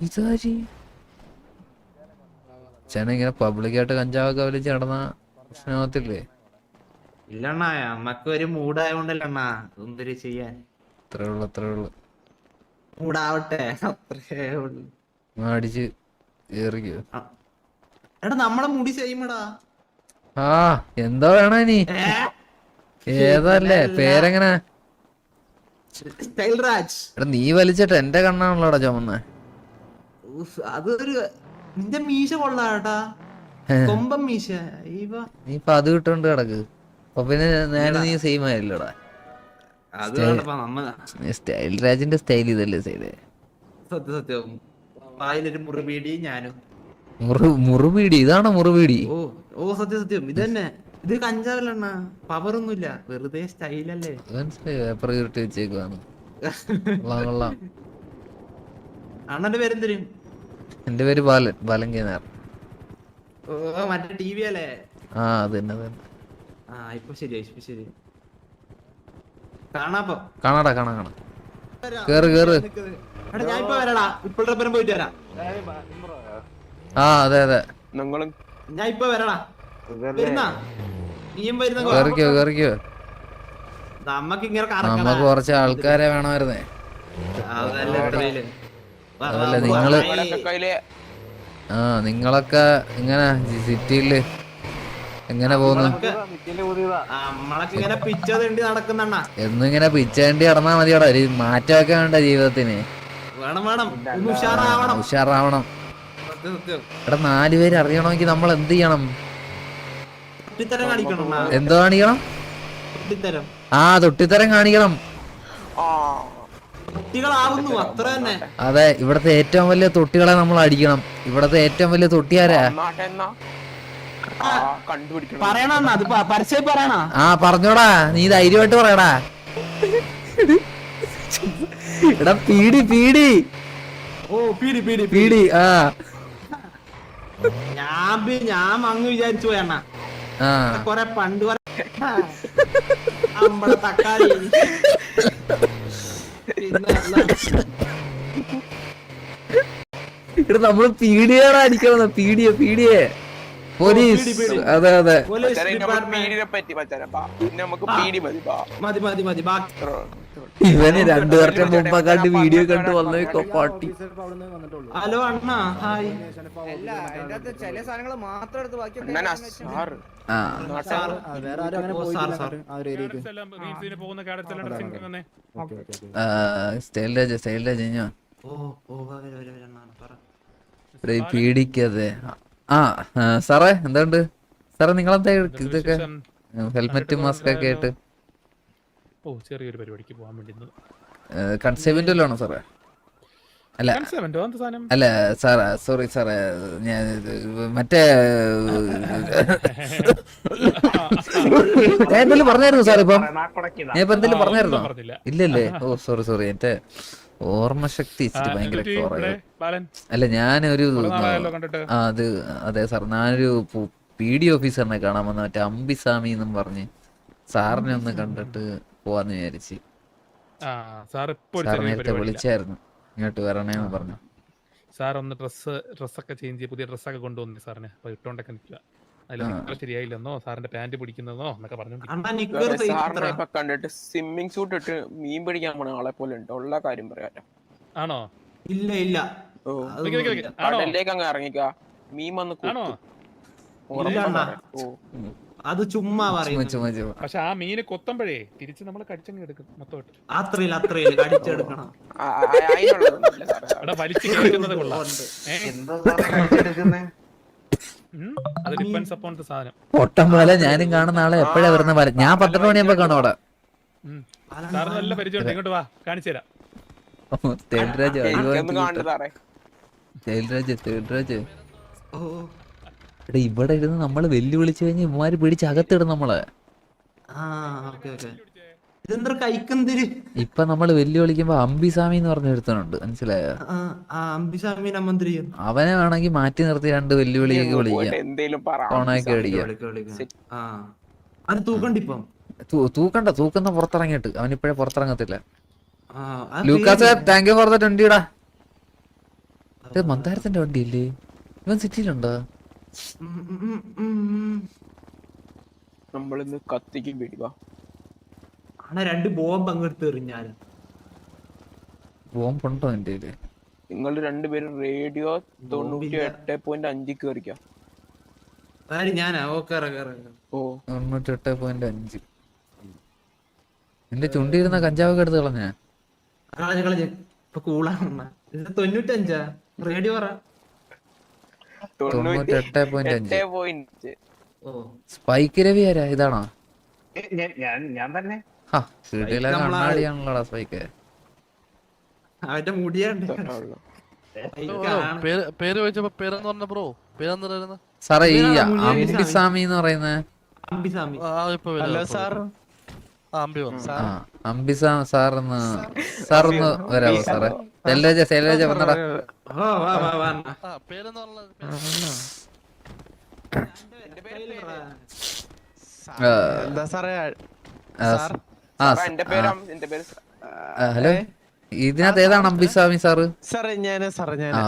ഇതാരി ചേന ഇങ്ങനെ പബ്ലിക്കായിട്ട് കഞ്ചാവൊക്കെ വലിച്ച് നടന്ന പ്രശ്നമാകത്തില്ലേ? ഇല്ലണ്ണാ, നമ്മക്ക് ഒരു മൂടായോണ്ടല്ലണ്ണാ, എന്തൊരു ചെയ്യാൻ. അത്രേ ഉള്ളു. മൂടാവട്ടെ, അത്രേ ഉള്ളു. അടിച്ച് കേറിക്കോ. എടാ നമ്മളെ മുടി ചെയ്യുമടാ. ആ എന്താ വേണ ഇനി? ഏതല്ലേ പേരെങ്ങനെ? സ്റ്റൈൽ രാജ്. എടാ നീ വലിച്ചിട്ട് എന്റെ കണ്ണാണല്ലോടാ ചുമന്ന. അതൊരു നിന്റെ മീശ കൊള്ളാട്ടാ, കൊമ്പം മീശ. നീ ഇപ്പൊ അത് കിട്ടോണ്ട് കിടക്ക്. അപ്പൊ പിന്നെ ഞാൻ നീ സെയിം ആയില്ലോടാ. സ്റ്റൈൽ രാജിന്റെ സ്റ്റൈൽ ഇതല്ലേ സൈഡ്? സത്യം. വായിലൊരു മുറിബീടി ഞാനും. മുറുപീടി? ഇതാണോ മുറുപീടി? ഓ സത്യം ഇത് തന്നെ. ഇത് കഞ്ചാവല്ലണ്ണ, പവർ ഒന്നുമില്ല, വെറുതെ സ്റ്റൈലല്ലേ. മനസ്സിലായി, പേപ്പർ കീറിട്ട് വെച്ചേക്കുവാണ്. കൊള്ളാം. അണ്ണന്റെ പേരെന്തരും? എന്റെ പേര് ബാലൻ കേനാർ. ഓ മറ്റേ ടി വി അല്ലേ? ആ അത് തന്നെ. ആ ഇപ്പൊ ശരി. കാണാപ്പോ. കാണാടാ. കേറ്. എടാ ഞാൻ ഇപ്പൊ വരാടാ, ഇപ്പോഴത്തെ പേരും പോയിട്ട് വരാം. ആ അതെ. ഞാൻ ഇപ്പൊ വരാടാ. വരുന്നാ നീയും വരുന്ന? കേറിക്കോ. നമ്മക്ക് ഇങ്ങനെ നമ്മക്ക് കുറച്ച് ആൾക്കാരെ വേണമായിരുന്നേ. നിങ്ങളൊക്കെ എങ്ങനെ സിറ്റിയില് എങ്ങനെ പോകുന്നു? എന്നിങ്ങനെ പിച്ചേണ്ടി നടന്നാ മതിയോടാ. ഒരു മാറ്റമൊക്കെ വേണ്ട ജീവിതത്തിന്. ഉഷാറാവണം. എടാ 4 പേര് അറിയണമെങ്കിൽ നമ്മൾ എന്ത് ചെയ്യണം? എന്തോ കാണിക്കണം? തൊട്ടിത്തരം കാണിക്കണം. അതെ, ഇവിടത്തെ ഏറ്റവും വലിയ തൊട്ടികളെ നമ്മൾ അടിക്കണം. ഇവിടത്തെ ഏറ്റവും വലിയ തൊട്ടിയാരാ? പറഞ്ഞോടാ, നീ ധൈര്യമായിട്ട് പറയടാ. എടാ പീടി. ആ ഞാൻ അങ്ങ് വിചാരിച്ചു പോയണ്ണ. കൊറേ പണ്ട് തക്കാളി നമ്മള് പീഡിയാണ് അടിക്കണം. പീഡിയെ പോലീസ്. അതെ. ഇവന് 2 വർഷം മുമ്പ് കണ്ട് വീഡിയോ കണ്ട് വന്നേക്കോ പാട്ടി. ഹലോ അണ്ണാ, ഹായ്. ചില സാധനങ്ങൾ മാത്രം എടുത്ത് ബാക്കി സ്റ്റൈൽ രാജ പീഡിക്കതെ. സാറേ എന്താണ്ട് സാറേ? നിങ്ങളെന്താ ഇതൊക്കെ ഹെൽമെറ്റ് മാസ്ക് ഒക്കെ ആയിട്ട്? ചെറിയൊരു പരിപാടിക്ക് പോകാൻ വേണ്ടി. കൺസേവ്മെന്റ് ആണോ സാറേ? അല്ല സാറേ, സോറി സാറേ, ഞാൻ മറ്റേ ഞാൻ എന്തെങ്കിലും പറഞ്ഞായിരുന്നു സാർ? ഇപ്പം ഞാൻ ഇപ്പൊ എന്തെങ്കിലും പറഞ്ഞായിരുന്നോ? ഇല്ലല്ലേ? ഓ സോറി. എന്റെ ഓർമ്മശക്തി ഭയങ്കര കുറവ്. അല്ല ഞാനൊരു അതെ സാർ, ഞാനൊരു PD ഓഫീസറിനെ കാണാൻ വന്ന, മറ്റേ അമ്പിസ്വാമി എന്നും പറഞ്ഞ് സാറിനെ ഒന്ന് കണ്ടിട്ട് പോവാന്ന് വിചാരിച്ച്. സാർ നേരത്തെ വിളിച്ചായിരുന്നു ഇങ്ങോട്ട് വരണേന്ന് പറഞ്ഞു. സാർ ഒന്ന് ഡ്രസ്സൊക്കെ ചേഞ്ച് ചെയ്ത് പുതിയ ഡ്രസ്സൊക്കെ കൊണ്ടുവന്നു സാറിന്. അപ്പൊ ഇട്ടോണ്ടൊക്കെ നിൽക്കുക. അതിൽ ശരിയായില്ലെന്നോ സാറിന്റെ പാന്റ് പിടിക്കുന്നതോ എന്നൊക്കെ പറഞ്ഞു. കണ്ടിട്ട് സ്വിമ്മിങ് സൂട്ട് ഇട്ട് മീൻ പിടിക്കാൻ പോണ ആളെ പോലെ ഉണ്ട്. ഉള്ള കാര്യം പറയാലോ. ആണോ? ഇല്ല. കടലിലേക്ക് അങ്ങ് ഇറങ്ങിക്ക, മീൻ വന്ന് അത് ചുമ്മാ പറയും. പക്ഷെ ആ മീന് കൊത്തുമ്പോഴേ തിരിച്ച് നമ്മൾ കടിച്ചങ്ങ് എടുക്കും മൊത്തമായിട്ട്. അത്രയില്ല കടിച്ചെടുക്കണം. വലിച്ചു കേൾക്കുന്നത് കൊള്ളാം. അത് ഡിപ്പെൻഡ്സ് അപ്പോൺ ദി സാധനം. പൊട്ടം പോലെ ഞാനും കാണുന്ന ആളെ എപ്പോഴാ വരുന്ന പോലെ. ഞാൻ 12 മണിയാകുമ്പോ കാണും അവിടെ. സാറിന് നല്ല പരിചയം. ഇങ്ങോട്ട് വാ, കാണിച്ചു തരാം. ഇവിടെ ഇരുന്ന് നമ്മള് വെല്ലുവിളിച്ചു കഴിഞ്ഞ് ഇവന്മാര് പിടിച്ച് അകത്തിടും നമ്മളെ. ഇപ്പൊ നമ്മള് വെല്ലുവിളിക്കുമ്പോ അമ്പിസ്വാമി എന്ന് പറഞ്ഞ ഒരുത്തനുണ്ട്, മനസ്സിലായോ? അവനെ വേണമെങ്കിൽ മാറ്റി നിർത്തി 2 വെല്ലുവിളിയൊക്കെ വിളിക്കാം, ഓണൊക്കെ അടിക്കാം. തൂക്കുന്ന പുറത്തിറങ്ങിയിട്ട്. അവനിപ്പോഴേ പുറത്തിറങ്ങത്തില്ല. Lucas, thank you for the 20. ഇത് മന്ദാരത്തിന്റെ വണ്ടിയില്ലേ? ഇവൻ സിറ്റിയിലുണ്ടോ? നമ്മളിന്ന് കത്തിക്ക് പിടിക്കുക. ആണോ 2 ബോംബ് അങ്ങെടുത്ത് എറിഞ്ഞാലും ബോംബുണ്ടോ എന്റെ? നിങ്ങൾ രണ്ടുപേരും റേഡിയോ 98.5 കയറിക്കാം. ഞാനാ ഓക്കെ ഓ 98.5. എന്റെ ചുണ്ടിരുന്ന കഞ്ചാവൊക്കെ എടുത്ത് കളഞ്ഞ കളഞ്ഞ ഇപ്പൊ കൂളാണ്. 95 റേഡിയോ പറ. 98.5. സ്പൈക്ക് രവി ആരാ? ഇതാണോ? ഞാൻ തന്നെ. കണ്ണാടിയാണല്ലോടാ സ്പൈക്ക്. അവന്റെ മുടിയാണ്ട് പേര് ചോദിച്ചപ്പോ പേരെന്ന് പറഞ്ഞ ബ്രോ പേരെന്താ സാറേ ഈ അംബിസ്വാമി എന്ന് പറയുന്ന സാറൊന്ന് വരാമോ സാറേ? ശൈലജ വന്നടാ. ഹലോ, ഇതിനകത്ത് ഏതാണ് അംബിസ്വാമി സാറ്?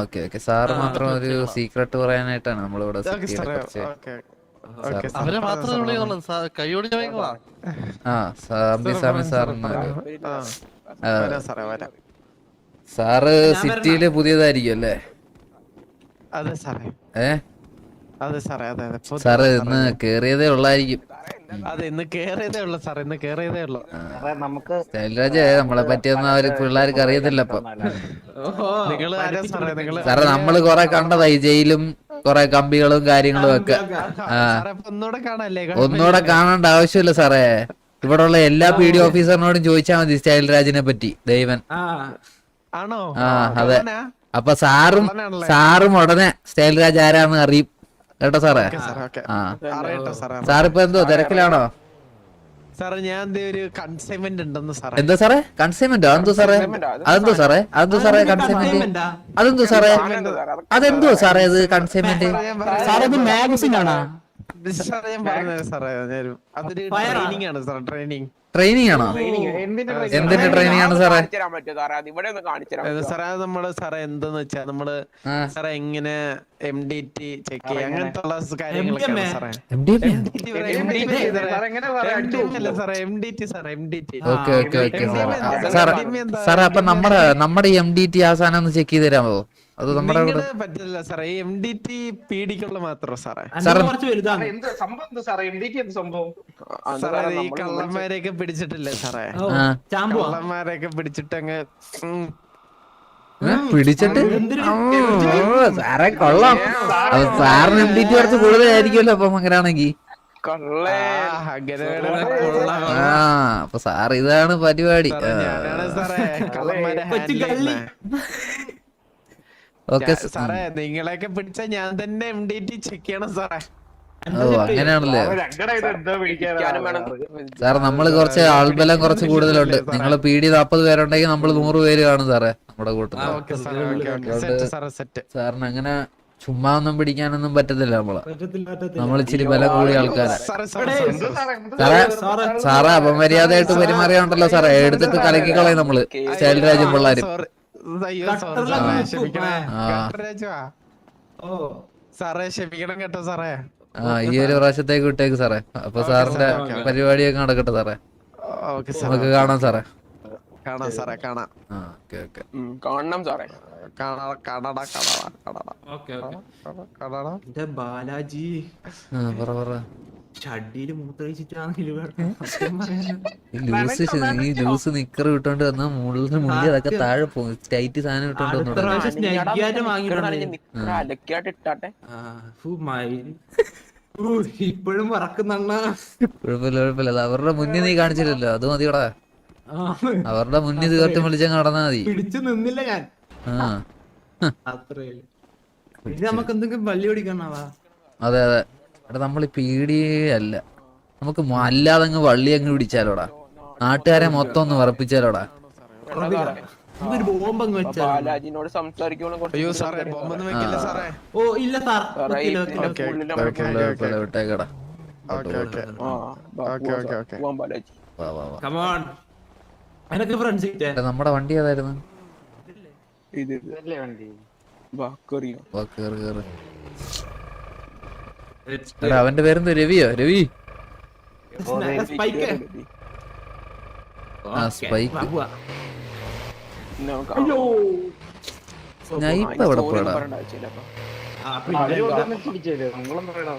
Okay okay. സാറ് മാത്രം ഒരു സീക്രട്ട് പറയാനായിട്ടാണ് നമ്മളിവിടെ അംബിസ്വാമി സാറ് സിറ്റിയില് പുതിയതായിരിക്കും അല്ലേ? സാറ് ഇന്ന് കേറിയതേ ഉള്ളായിരിക്കും. ശൈലജ നമ്മളെ പറ്റിയൊന്നും അവര് പിള്ളേർക്ക് അറിയത്തില്ല. അപ്പൊ സാറേ നമ്മള് കൊറേ കണ്ടതായി ജയിലും കൊറേ കമ്പികളും കാര്യങ്ങളും ഒക്കെ. ഒന്നുകൂടെ കാണേണ്ട ആവശ്യമില്ല സാറേ. ഇവിടെ ഉള്ള എല്ലാ PD ഓഫീസറിനോടും ചോദിച്ചാൽ മതി സ്റ്റൈൽരാജിനെ പറ്റി. ദൈവൻ. അതെ. അപ്പൊ സാറും ഉടനെ സ്റ്റൈൽരാജ് ആരാന്ന് അറിയും കേട്ടോ സാറേ. സാറിപ്പോ എന്തോ തിരക്കിലാണോ? എന്താ സാറേ കൺസൈൻമെന്റോ? അതെന്തോ സാറേ? അതെന്തോ സാറേ? അതെന്തോ സാറേ കൺസൈൻമെന്റ്? അതെന്തോ സാറേ? അതെന്തോ സാറേ ഇത് കൺസൈൻമെന്റ്? സാറേ ഇത് മാഗസിൻ ആണോ? ട്രെയിനിങ് ആണോ? എന്തിന്റെ ട്രെയിനിങ് ആണ് സാറേ? നമ്മള് സാറേ എന്തെന്ന് വെച്ചാ നമ്മള് സാറേ എങ്ങനെ MDT ചെക്ക് ചെയ്യാം അങ്ങനത്തെ കാര്യങ്ങളൊക്കെ സാറേ. ഓക്കെ ഓക്കെ ഓക്കെ സാറേ. അപ്പൊ നമ്മുടെ MDT അവസാനം ഒന്ന് ചെക്ക് ചെയ്ത് തരാമോ? അത് നമ്മുടെ പറ്റില്ല സാറേ. MDT പീഡിക്കുള്ള മാത്രം സാറേ. സാറേ ഈ കള്ളന്മാരെയൊക്കെ പിടിച്ചിട്ടില്ലേ സാറേ? കള്ളന്മാരെയൊക്കെ പിടിച്ചിട്ട് അങ്ങ് പിടിച്ചിട്ട് സാറേ കൊള്ളാം. സാറിന് MDT കുറച്ച് കൂടുതലായിരിക്കുമല്ലോ അപ്പൊ അങ്ങനെയാണെങ്കി. അപ്പൊ സാർ ഇതാണ് പരിപാടി. ഓക്കെ സാറേ നിങ്ങളെയൊക്കെ പിടിച്ച ഞാൻ തന്നെ MDT ചെക്ക് ചെയ്യണം സാറേ. ഓ അങ്ങനെയാണല്ലേ സാർ? നമ്മള് കുറച്ച് ആൾബലം കുറച്ച് കൂടുതലുണ്ട്. നിങ്ങള് PD 40 പേരുണ്ടെങ്കിൽ നമ്മള് 100 പേര് കാണും സാറേ നമ്മുടെ കൂട്ടത്തില്. സാറിന് അങ്ങനെ ചുമ്മാ ഒന്നും പിടിക്കാനൊന്നും പറ്റത്തില്ല. നമ്മൾ ഇച്ചിരി ബലം കൂടിയ ആൾക്കാരാ സാറേ. അപമര്യാദയായിട്ട് പെരുമാറിയാണ്ടല്ലോ സാറേ. എടുത്തിട്ട് കലക്കി കളയും നമ്മള് സ്റ്റൈൽരാജും പിള്ളേരും. സാറേ ക്ഷമിക്കണം കേട്ടോ സാറേ. ഈ ഒരു പ്രാവശ്യത്തേക്ക് വിട്ടേക്ക് സാറേ. അപ്പൊ സാറിന്റെ പരിപാടിയൊക്കെ നടക്കട്ടെ സാറേ. നമുക്ക് കാണാം സാറേ. കാണാം സാറേ കാണാം. കാണണം സാറേ. ബാലാജി ഷഡിയില് ഈ ലൂസ് നിക്കറ് ഇട്ടോണ്ട് വന്നാ മുള്ളി അതൊക്കെ താഴെ പോകും. ടൈറ്റ് സാധനം ഇട്ടോണ്ട് ഇപ്പോഴും മറക്കുന്നുണ്ട്. കുഴപ്പമില്ല. അവരുടെ മുന്നിൽ നീ കാണിച്ചില്ലല്ലോ, അത് മതിയോടാ. അവരുടെ മുന്നിൽ തീർത്ത് വിളിച്ചങ്ങ് നടന്നാ മതി. പിടിച്ചു നിന്നില്ല ഞാൻ. അത്രേ നമുക്ക് എന്തെങ്കിലും വള്ളി പിടിക്കണവാ. അതെ അതെ. എടാ നമ്മൾ PD അല്ല, നമുക്ക് അല്ലാതെ അങ്ങ് വള്ളി അങ്ങ് പിടിച്ചാലോടാ. നാട്ടുകാരെ മൊത്തം ഒന്ന് വിറപ്പിച്ചാലോടാ. ബോംബ് ബാലാജിനോട് സംസാരിക്കുമ്പോൾ വിട്ടേക്കടാ. നമ്മുടെ വണ്ടി ഏതായിരുന്നു? വാ കേറിയോ. വാ കേറ് കേറ്. എടാ അവന്റെ പേരെന്ത് രവിയോ? രവി സ്പൈക്ക് ആ സ്പൈക്ക്. നമുക്ക് അയ്യോ ഞാൻ ഇപ്പൊ എവിടെ സ്റ്റോറി പോടാ? പറയണ്ട ആവശ്യമില്ല അപ്പൊ. ആ പിന്നെ നിങ്ങളും പറയടാ.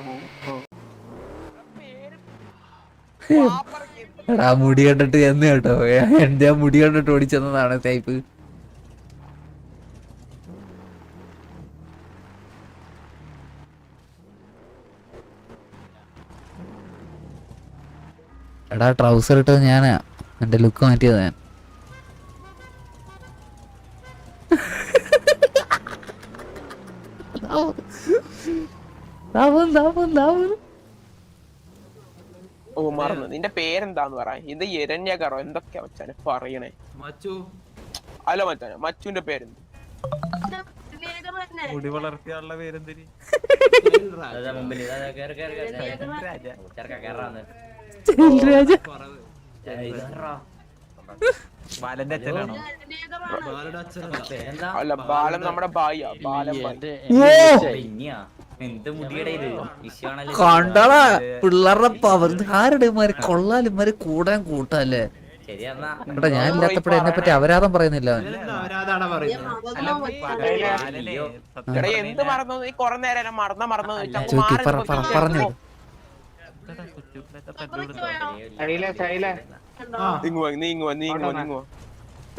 എടാ മുടി കണ്ടിട്ട് എന്ന് കേട്ടോ, എന്റെ ആ മുടി കണ്ടിട്ട് ഓടിച്ചെന്നതാണ് ടൈപ്പ്. എടാ ട്രൗസർ ഇട്ടത് ഞാനാ, എന്റെ ലുക്ക് മാറ്റിയത് ഞാൻ. ഓ മറന്നു, നിന്റെ പേരെന്താന്ന് പറ. ഇത് എരണ്യകറോ എന്തൊക്കെയാ മച്ചാനെ പറയണേ? മച്ചു അല്ല മച്ചാനെ, മച്ചുവിന്റെ പേരെന്ത്? മുടി വളർത്തിയുള്ള പേരെന്തിന്? ബാലന്റെ അച്ഛനാണോ? അല്ല ബാലൻ നമ്മുടെ ബായിയാ, ബാലൻ ബായി. കണ്ടടാ പിള്ളേരുടെ പവർ. ആരുടെ ഇമാര് കൊള്ളാലിമാര് കൂടാൻ കൂട്ടല്ലേ? എടാ ഞാൻ ഇല്ലാത്തപ്പോഴെ എന്നെ പറ്റി അപരാധം പറയുന്നില്ല അവൻ. അവരാതാണ് പറയുന്നത്. എടാ എന്ത് മറന്നു? നീ കൊറേ നേരം മറന്നു ചോദിക്ക്, പറഞ്ഞു.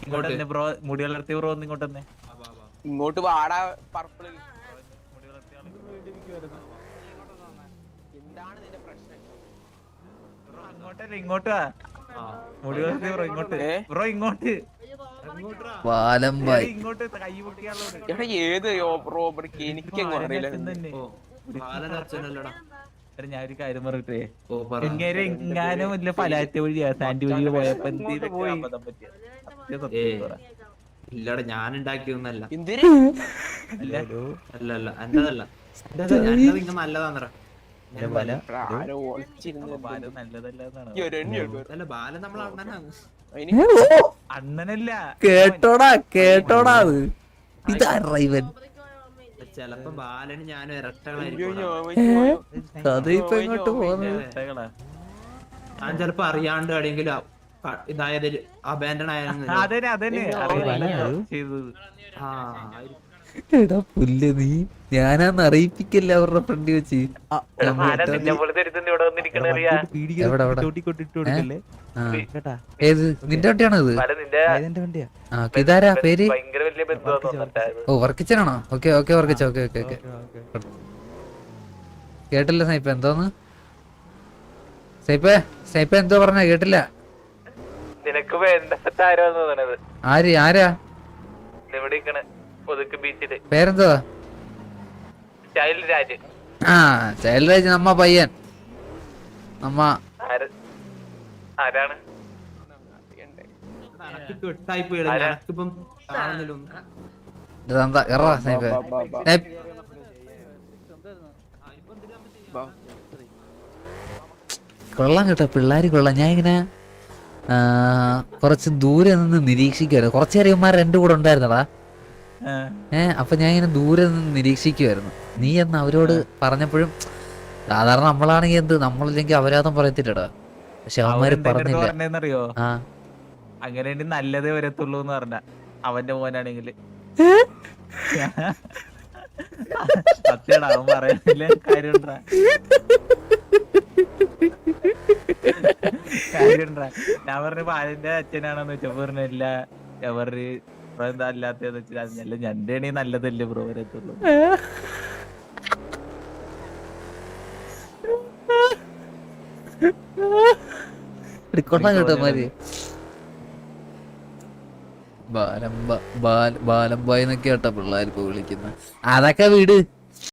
ഇങ്ങോട്ട് ബ്രോ, മുടി വളർത്തിയ ബ്രോ ഒന്ന് ഇങ്ങോട്ട് തന്നെ. ഇങ്ങോട്ട് വാടാ പർപ്പിൾ. എന്താണ് നിന്റെ പ്രശ്നം? ഇങ്ങോട്ടല്ലേ, ഇങ്ങോട്ട് വാ. മുടി വളർത്തിയ ബ്രോ ഇങ്ങോട്ട്. ബ്രോ ഇങ്ങോട്ട് വാലമ്പായി. ഇങ്ങോട്ട് കൈ പൊക്കിയാളോട്. എടാ ഏത് റോബർക്ക് എനിക്കങ്ങ് അറിയില്ല. ബാലന്റെ അച്ഛനല്ലടാ. ഞാൻ ഒരു കാര്യം പറയട്ടെ, ഓ പറ. ഇങ്ങനെ എങ്ങാനും ഇല്ല പലാറ്റ വഴിയാ സാൻഡ് വഴി പോയപ്പോ എന്തെങ്കിലും അബദ്ധം പറ്റിയ. സത്യം പറ. ഇല്ലടാ ഞാൻ ഉണ്ടാക്കിയൊന്നല്ല. എന്തിന്? അല്ല അല്ല എന്റേതല്ല. എന്റേത് ഇങ്ങ നല്ലതാന്നറ. ആരോ ഒളിച്ചിരുന്ന് ബാലൻ നല്ലതല്ലാന്നാണ്. ഈ എരണ്യൊക്കെ. അല്ല ബാലൻ നമ്മളെ അണ്ണനാണ്. അണ്ണനല്ല, കേട്ടോടാ അത്. ഇതാരാ ഇവൻ? ചെലപ്പോ ബാലന് ഞാനും അയ്യോ, ഇരട്ടകളായിരിക്കും. കഥ ഇപ്പൊ ഇങ്ങോട്ട് പോകുന്നത്. ഇഷ്ടങ്ങളാ. ഞാൻ ചെലപ്പോ അറിയാണ്ട് എവിടെയെങ്കിലും ഇതായത് അബാൻഡൺ ആയെന്ന്. അതന്നെ അതന്നെ അറിയില്ല ചെയ്തത്. ആ എടാ പുല്ല്, നീ ഞാനാന്ന് അറിയിപ്പിക്കല്ല അവരുടെ ഫ്രണ്ട് വെച്ച്. എവിടെ ഏത് നിന്റെ വണ്ടിയാണോ ഇത്? ആ ഇതാരാ പേര്? ഓ വർക്കിച്ചനാണോ? ഓക്കെ വർക്കിച്ച. ഓക്കെ കേട്ടില്ല സൈപ്പ, എന്തോന്ന് സൈപ്പ എന്തോ പറഞ്ഞ കേട്ടില്ല. നിനക്ക് വേണ്ടപ്പെട്ട ആരാന്ന് തോന്നണത്? ആരാ? പേരെന്തോ? ചൈൽഡ് രാജ്. ആ ചൈൽഡ് രാജ് നമ്മ പയ്യൻ. നമ്മ ആരാണ്? കെട്ടായി പോയിടാ. ഞാനിപ്പം കാണുന്നില്ല. കൊള്ളാം കേട്ടോ, പിള്ളേര് കൊള്ളാം. ഞാൻ ഇങ്ങനെ കുറച്ച് ദൂരെ നിന്ന് നിരീക്ഷിക്കുവായിരുന്നു. കുറച്ചു നേരം ഇവന്മാർ എന്റെ കൂടെ ഉണ്ടായിരുന്നടാ. അപ്പൊ ഞാൻ ഇങ്ങനെ ദൂരെ നിന്ന് നിരീക്ഷിക്കുവായിരുന്നു. നീ എന്ന് അവരോട് പറഞ്ഞപ്പോഴും, സാധാരണ നമ്മളാണെങ്കിൽ എന്ത്, നമ്മളില്ലെങ്കിൽ അപരാധം പറയത്തില്ലടാ. പക്ഷെ അവന്മാര് പറഞ്ഞില്ല. ആ അങ്ങനെ നല്ലതേ വരത്തുള്ളൂ എന്ന് പറഞ്ഞ അവന്റെ മോനാണെങ്കില് സത്യടാ, അവൻ പറയുന്നില്ല. കാര്യണ്ടാ ഞാൻ പറഞ്ഞ ബാലന്റെ അച്ഛനാണെന്ന് വെച്ചപ്പോ പറഞ്ഞില്ല. ഞാൻ പറഞ്ഞ് ബ്രോ എന്താ അല്ലാത്തന്ന് വെച്ചാൽ എന്റെ ആണെങ്കിൽ നല്ലതല്ലേ ബ്രോ വരത്തുള്ളൂ. കൊള്ളാം കേട്ടോ മാതിരി. ബാലമ്പായി എന്നൊക്കെ കേട്ടോ പിള്ളേർ ഇപ്പൊ വിളിക്കുന്നത്. അതൊക്കെ വീട്